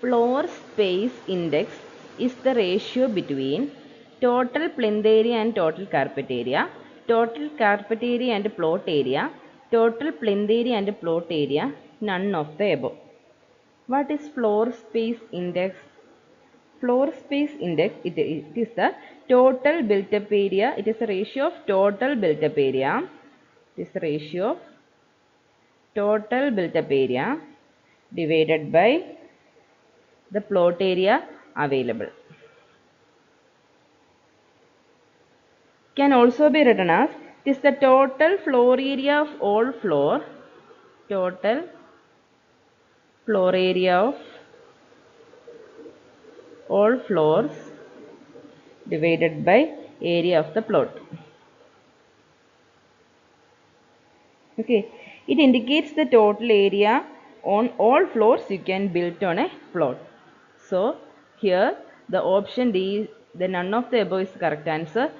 Floor space index is the ratio between total plinth area and total carpet area, total carpet area and plot area, total plinth area and plot area, none of the above. What is floor space index? Floor space index, it is the total built up area. It is the ratio of total built up area. It is the ratio of total built up area divided by the plot area available. Can also be written as it is the total floor area of all floor, total floor area of all floors divided by area of the plot. Okay, it indicates the total area on all floors you can build on a plot. So here the option D, the none of the above is the correct answer,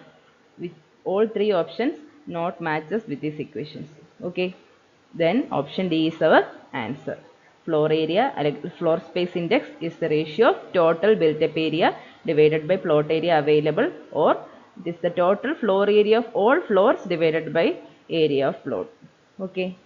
with all three options not matches with these equations. Okay, then option D is our answer. Floor area, floor space index is the ratio of total built up area divided by plot area available, or it is the total floor area of all floors divided by area of plot. Okay.